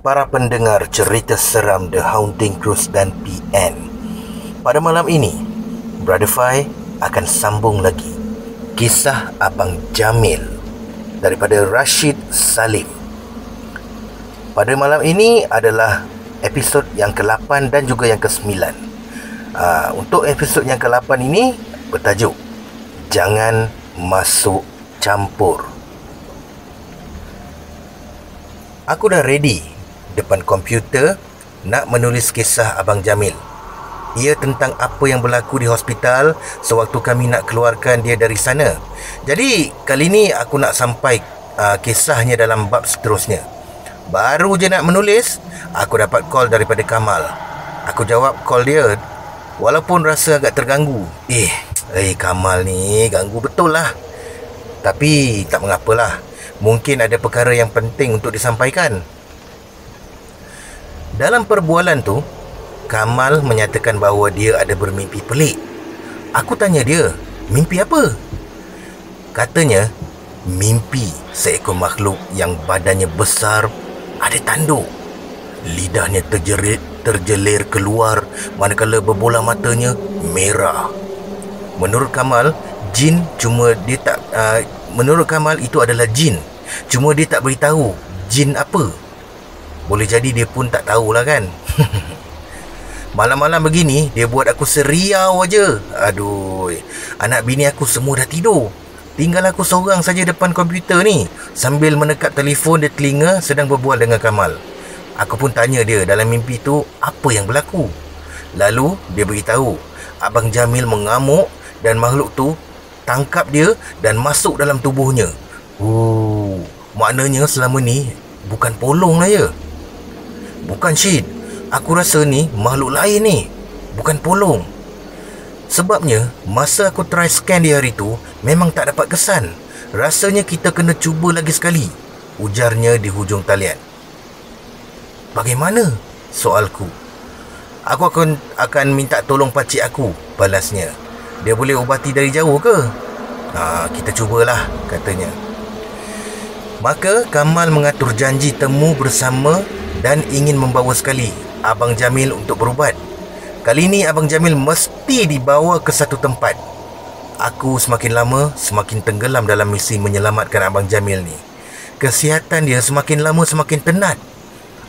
para pendengar cerita seram The Haunting Cruise dan PN. Pada malam ini, Brother Fai akan sambung lagi kisah Abang Jamil daripada Rashid Salim. Pada malam ini adalah episod yang ke-8 dan juga yang ke-9. Untuk episod yang ke-8 ini bertajuk Jangan Masuk Campur. Aku dah ready depan komputer nak menulis kisah Abang Jamil. Ia tentang apa yang berlaku di hospital sewaktu kami nak keluarkan dia dari sana. Jadi kali ni aku nak sampai kisahnya dalam bab seterusnya. Baru je nak menulis, aku dapat call daripada Kamal. Aku jawab call dia walaupun rasa agak terganggu. Kamal ni ganggu betul lah. Tapi tak mengapalah. Mungkin ada perkara yang penting untuk disampaikan. Dalam perbualan tu, Kamal menyatakan bahawa dia ada bermimpi pelik. Aku tanya dia, mimpi apa? Katanya, mimpi seekor makhluk yang badannya besar, ada tanduk. Lidahnya terjelir keluar, manakala berbola matanya merah. Menurut Kamal, Menurut Kamal itu adalah jin. Cuma dia tak beritahu jin apa. Boleh jadi dia pun tak tahulah kan. Malam-malam begini dia buat aku seriau aja. Aduh, anak bini aku semua dah tidur. Tinggal aku seorang saja depan komputer ni sambil menekap telefon di telinga sedang berbual dengan Kamal. Aku pun tanya dia dalam mimpi tu apa yang berlaku. Lalu dia beritahu Abang Jamil mengamuk dan makhluk tu tangkap dia dan masuk dalam tubuhnya. Maknanya selama ni bukan polong lah ya. Bukan Syed, aku rasa ni makhluk lain ni, bukan polong. Sebabnya masa aku try scan di hari tu memang tak dapat kesan. Rasanya kita kena cuba lagi sekali, ujarnya di hujung talian. Bagaimana? Soalku. Aku akan minta tolong pakcik aku, balasnya. Dia boleh ubati dari jauh ke? Kita cubalah, katanya. Maka Kamal mengatur janji temu bersama dan ingin membawa sekali Abang Jamil untuk berubat. Kali ini Abang Jamil mesti dibawa ke satu tempat. Aku semakin lama semakin tenggelam dalam misi menyelamatkan Abang Jamil ni. Kesihatan dia semakin lama semakin tenat.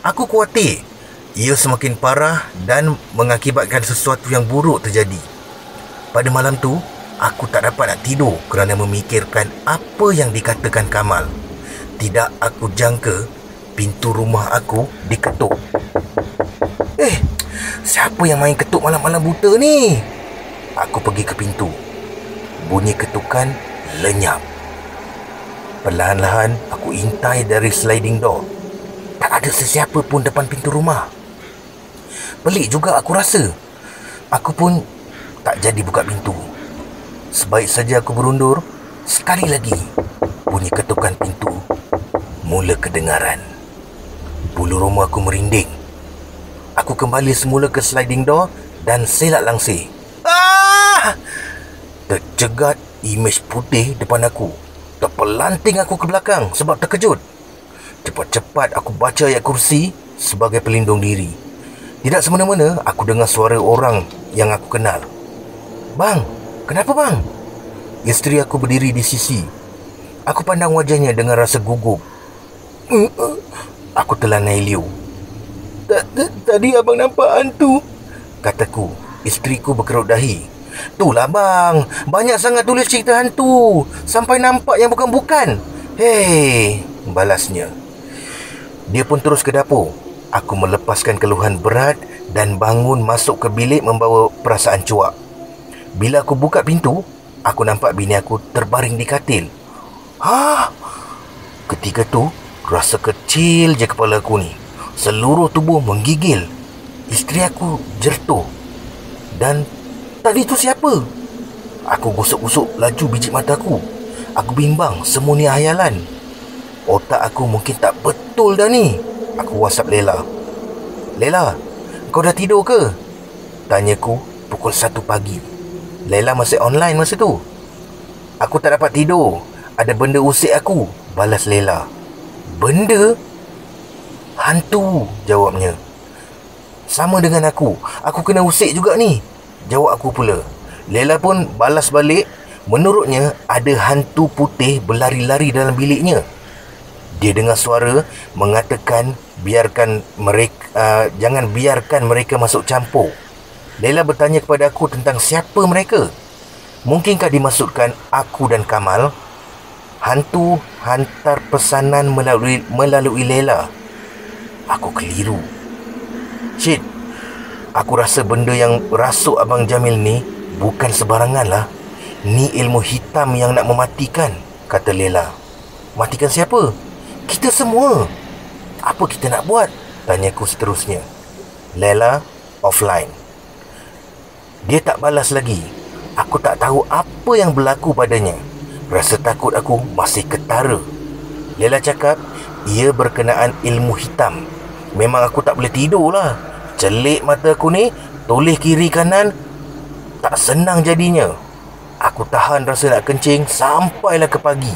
Aku khawatir ia semakin parah dan mengakibatkan sesuatu yang buruk terjadi. Pada malam tu, aku tak dapat nak tidur kerana memikirkan apa yang dikatakan Kamal. Tidak aku jangka pintu rumah aku diketuk. Siapa yang main ketuk malam-malam buta ni? Aku pergi ke pintu. Bunyi ketukan lenyap. Perlahan-lahan aku intai dari sliding door. Tak ada sesiapa pun depan pintu rumah. Pelik juga aku rasa. Aku pun tak jadi buka pintu. Sebaik saja aku berundur, sekali lagi bunyi ketukan pintu mula kedengaran. Bulu roma aku merinding. Aku kembali semula ke sliding door dan selak langsir. Tercegat imej putih depan aku. Terpelanting aku ke belakang sebab terkejut. Cepat-cepat aku baca ayat kursi sebagai pelindung diri. Tidak semena-mena aku dengar suara orang yang aku kenal. "Bang, kenapa bang?" Isteri aku berdiri di sisi. Aku pandang wajahnya dengan rasa gugup. Aku telanai liu. Tadi abang nampak hantu," kataku. Isteriku berkerut dahi. "Itulah bang, banyak sangat tulis cerita hantu sampai nampak yang bukan-bukan." Balasnya. Dia pun terus ke dapur. Aku melepaskan keluhan berat dan bangun masuk ke bilik membawa perasaan cuak. Bila aku buka pintu, aku nampak bini aku terbaring di katil. Ketika tu, rasa kecil je kepala aku ni. Seluruh tubuh menggigil. Isteri aku jertuh. Dan tadi tu siapa? Aku gosok-gosok laju biji mataku. Aku bimbang semua ni hayalan. Otak aku mungkin tak betul dah ni. Aku WhatsApp Lela. "Lela, kau dah tidur ke?" tanyaku pukul 1 pagi. Lela masih online masa tu. "Aku tak dapat tidur. Ada benda usik aku," balas Lela. "Benda? Hantu, jawabnya. Sama dengan aku. Aku kena usik juga ni, jawab aku pula. Lela pun balas balik. Menurutnya ada hantu putih berlari-lari dalam biliknya. Dia dengar suara mengatakan jangan biarkan mereka masuk campur. Lela bertanya kepada aku tentang siapa mereka. Mungkinkah dimaksudkan aku dan Kamal? Hantu hantar pesanan melalui Lela. Aku keliru. Syed, aku rasa benda yang rasuk Abang Jamil ni bukan sebarangan lah. Ni ilmu hitam yang nak mematikan, kata Lela. Matikan siapa? Kita semua. Apa kita nak buat? Tanyaku seterusnya. Lela offline. Dia tak balas lagi. Aku tak tahu apa yang berlaku padanya. Rasa takut aku masih ketara. Lela cakap ia berkenaan ilmu hitam. Memang aku tak boleh tidur lah. Celik mata aku ni, toleh kiri kanan, tak senang jadinya. Aku tahan rasa nak kencing sampailah ke pagi.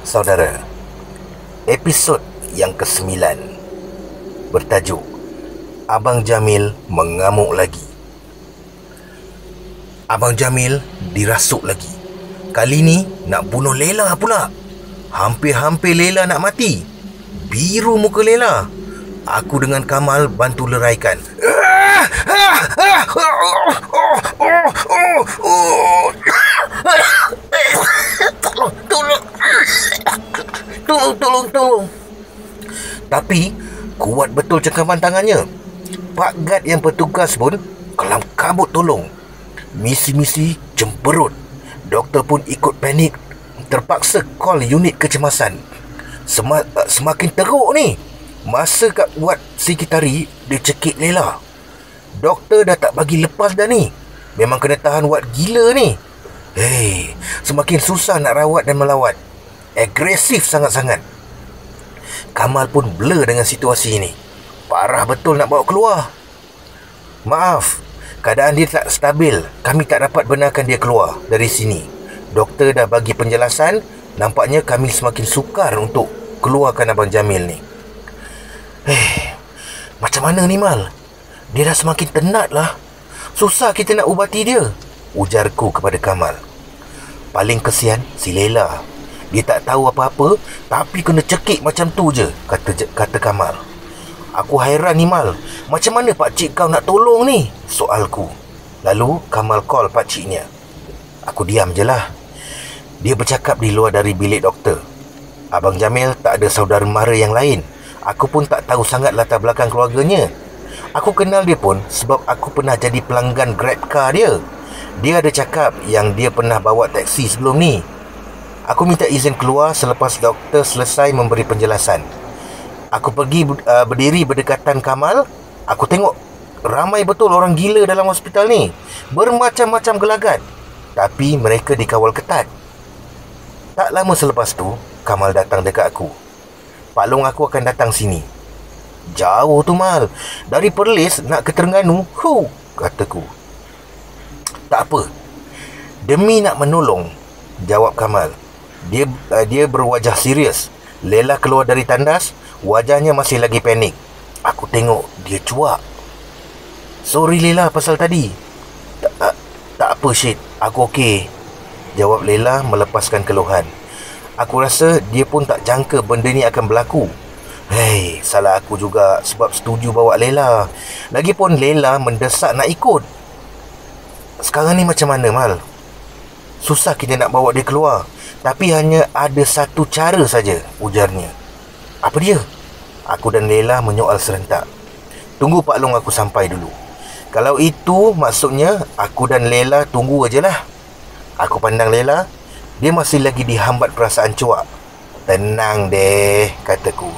Saudara, episod yang ke-9 bertajuk Abang Jamil mengamuk lagi. Abang Jamil dirasuk lagi. Kali ni nak bunuh Lela pula. Hampir-hampir Lela nak mati. Biru muka Lela. Aku dengan Kamal bantu leraikan. Tolong. Tapi kuat betul cengkaman tangannya. Pak Gad yang petugas pun kelam kabut tolong. Misi-misi jemberut. Doktor pun ikut panik. Terpaksa call unit kecemasan. Semakin teruk ni. Masa kat wad sekretari, dia cekik Lela. Doktor dah tak bagi lepas dah ni. Memang kena tahan wad gila ni. Semakin susah nak rawat dan melawat. Agresif sangat-sangat. Kamal pun blur dengan situasi ini. Parah betul nak bawa keluar. Maaf, keadaan dia tak stabil. Kami tak dapat benarkan dia keluar dari sini. Doktor dah bagi penjelasan. Nampaknya kami semakin sukar untuk keluarkan Abang Jamil ni. Macam mana ni Mal? Dia dah semakin tenat lah. Susah kita nak ubati dia, ujarku kepada Kamal. Paling kesian si Lela. Dia tak tahu apa-apa, tapi kena cekik macam tu je, kata Kamal. Aku hairan ni Mal. Macam mana pakcik kau nak tolong ni? Soalku. Lalu Kamal call pakciknya. Aku diam je lah. Dia bercakap di luar dari bilik doktor. Abang Jamil tak ada saudara mara yang lain. Aku pun tak tahu sangat latar belakang keluarganya. Aku kenal dia pun sebab aku pernah jadi pelanggan Grab car dia. Dia ada cakap yang dia pernah bawa taksi sebelum ni. Aku minta izin keluar selepas doktor selesai memberi penjelasan. Aku pergi berdiri berdekatan Kamal. Aku tengok ramai betul orang gila dalam hospital ni. Bermacam-macam gelagat. Tapi mereka dikawal ketat. Tak lama selepas tu, Kamal datang dekat aku. Pak Long, aku akan datang sini. Jauh tu Mal. Dari Perlis nak ke Terengganu. Kataku. Tak apa. Demi nak menolong, jawab Kamal. Dia berwajah serius. Lela keluar dari tandas. Wajahnya masih lagi panik. Aku tengok dia cuak. Sorry Lela pasal tadi. Tak apa Syed. Aku okey, jawab Lela melepaskan keluhan. Aku rasa dia pun tak jangka benda ni akan berlaku. Salah aku juga sebab setuju bawa Lela. Lagipun Lela mendesak nak ikut. Sekarang ni macam mana Mal? Susah kita nak bawa dia keluar. Tapi hanya ada satu cara saja, ujarnya. Apa dia? Aku dan Lela menyoal serentak. Tunggu Pak Long aku sampai dulu. Kalau itu maksudnya, aku dan Lela tunggu ajalah. Aku pandang Lela. Dia masih lagi dihambat perasaan cuak. Tenang deh, kataku.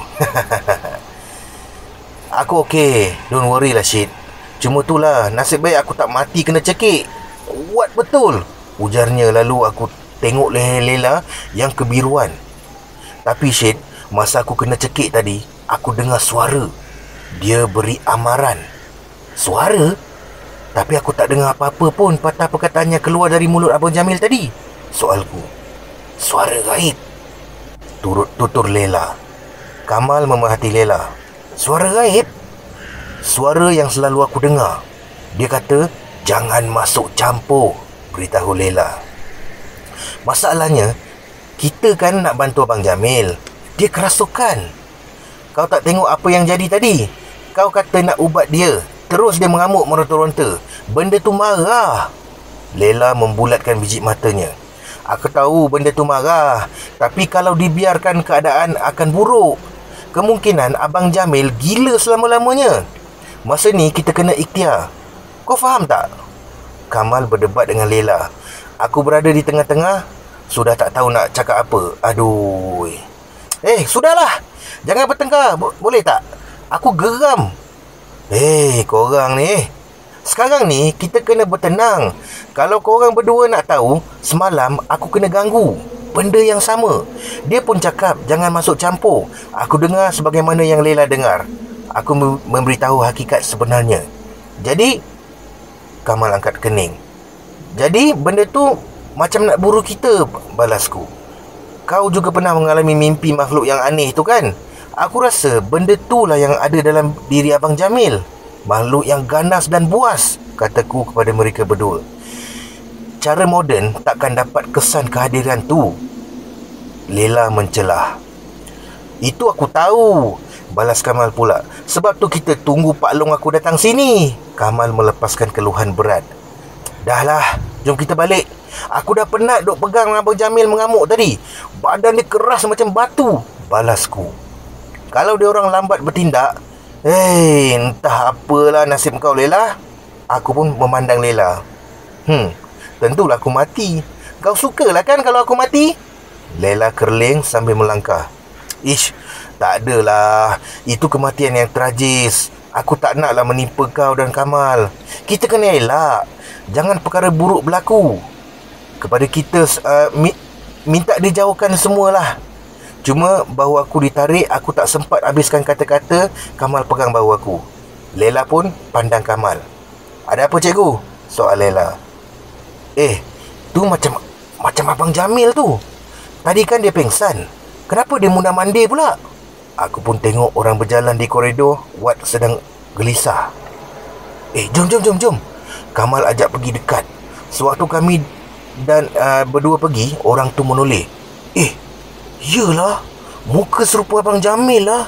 Aku okey. Don't worry lah Syed. Cuma itulah, nasib baik aku tak mati kena cekik. Kuat betul, ujarnya. Lalu aku tengok leher Lela yang kebiruan. Tapi Syed, masa aku kena cekik tadi, aku dengar suara. Dia beri amaran. Suara? Tapi aku tak dengar apa-apa pun patah perkataannya keluar dari mulut Abang Jamil tadi. Soalku. Suara gaib. turut tutur Lela. Kamal memerhati Lela. Suara gaib? Suara yang selalu aku dengar. Dia kata, jangan masuk campur, beritahu Lela. Masalahnya, kita kan nak bantu Abang Jamil. Dia kerasukan. Kau tak tengok apa yang jadi tadi? Kau kata nak ubat dia, terus dia mengamuk meronta-ronta. Benda tu marah. Lela membulatkan biji matanya. Aku tahu benda tu marah, tapi kalau dibiarkan keadaan akan buruk. Kemungkinan Abang Jamil gila selama-lamanya. Masa ni kita kena ikhtiar. Kau faham tak? Kamal berdebat dengan Lela. Aku berada di tengah-tengah, sudah tak tahu nak cakap apa. Aduh. Sudahlah. Jangan bertengkar, boleh tak? Aku geram. Korang ni. Sekarang ni kita kena bertenang. Kalau korang berdua nak tahu, semalam aku kena ganggu benda yang sama. Dia pun cakap jangan masuk campur. Aku dengar sebagaimana yang Lela dengar. Aku memberitahu hakikat sebenarnya. Jadi, Kamal angkat kening. Jadi benda tu macam nak buru kita, balasku. Kau juga pernah mengalami mimpi makhluk yang aneh tu kan? Aku rasa benda tu lah yang ada dalam diri Abang Jamil. Makhluk yang ganas dan buas, kataku kepada mereka berdua. Cara moden takkan dapat kesan kehadiran tu, Lela mencelah. Itu aku tahu, balas Kamal pula. Sebab tu kita tunggu Pak Long aku datang sini. Kamal melepaskan keluhan berat. Dahlah, jom kita balik. Aku dah penat duk pegang Abang Jamil mengamuk tadi. Badan dia keras macam batu, balasku. Kalau dia orang lambat bertindak, entah apalah nasib kau, Lela. Aku pun memandang Lela. Tentulah aku mati. Kau sukalah kan kalau aku mati? Lela kerling sambil melangkah. Ish, tak adalah. Itu kematian yang tragis. Aku tak naklah menimpa kau dan Kamal. Kita kena elak. Jangan perkara buruk berlaku. Kepada kita, minta dijauhkan semualah. Cuma bahu aku ditarik, aku tak sempat habiskan kata-kata. Kamal pegang bahu aku. Lela pun pandang Kamal. Ada apa cikgu? Soal Lela. Tu macam Abang Jamil tu. Tadi kan dia pengsan. Kenapa dia mundar mandir pula? Aku pun tengok orang berjalan di koridor. Wat sedang gelisah. Jom. Kamal ajak pergi dekat. Sewaktu kami dan berdua pergi, orang tu menoleh. Yalah, muka serupa Abang Jamil lah.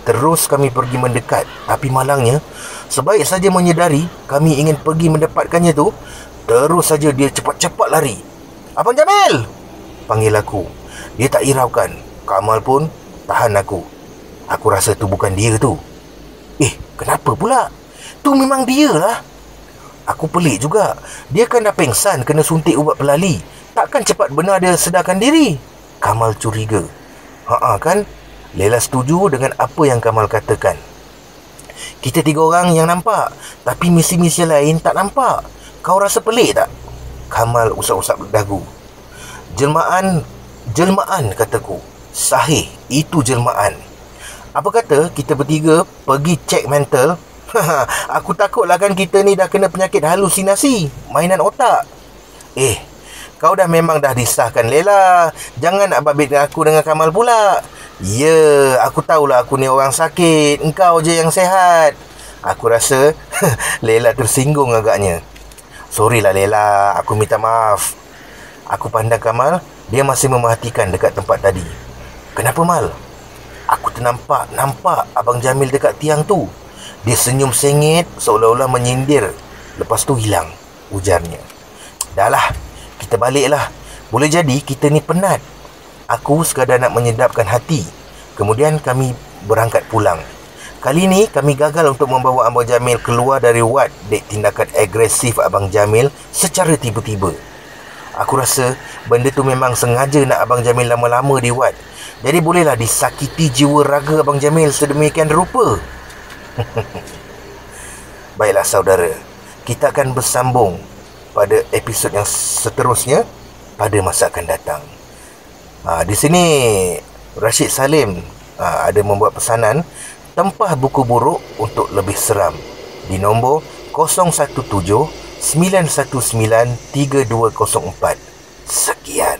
Terus kami pergi mendekat. Tapi malangnya, sebaik saja menyedari kami ingin pergi mendapatkannya tu, terus saja dia cepat-cepat lari. Abang Jamil! Panggil aku. Dia tak hiraukan. Kamal pun tahan aku. Aku rasa tu bukan dia tu. Kenapa pula? Tu memang dia lah. Aku pelik juga. Dia kan dah pengsan, kena suntik ubat pelali. Takkan cepat benar dia sedarkan diri. Kamal curiga. Kan? Lela setuju dengan apa yang Kamal katakan. Kita 3 orang yang nampak, tapi misi-misi lain tak nampak. Kau rasa pelik tak? Kamal usap-usap dagu. Jelmaan, kataku. Sahih, itu jelmaan. Apa kata kita bertiga pergi cek mental? Aku takutlah kan kita ni dah kena penyakit halusinasi, mainan otak. Kau dah memang dah disahkan, Lela. Jangan nak babit dengan aku dengan Kamal pula. Ya, aku tahulah aku ni orang sakit. Engkau je yang sehat. Aku rasa Lela tersinggung agaknya. Sorry lah Lela, aku minta maaf. Aku pandang Kamal. Dia masih memerhatikan dekat tempat tadi. Kenapa Mal? Aku ternampak Abang Jamil dekat tiang tu. Dia senyum sengit seolah-olah menyindir. Lepas tu hilang, ujarnya. Dahlah, kita baliklah. Boleh jadi kita ni penat. Aku sekadar nak menyedapkan hati. Kemudian kami berangkat pulang. Kali ni kami gagal untuk membawa Abang Jamil keluar dari wad dek tindakan agresif Abang Jamil secara tiba-tiba. Aku rasa benda tu memang sengaja nak Abang Jamil lama-lama di wad. Jadi bolehlah disakiti jiwa raga Abang Jamil sedemikian rupa. Baiklah saudara, kita akan bersambung pada episod yang seterusnya pada masa akan datang. Di sini Rashid Salim ada membuat pesanan tempah buku buruk untuk lebih seram di nombor 017 919 3204. Sekian.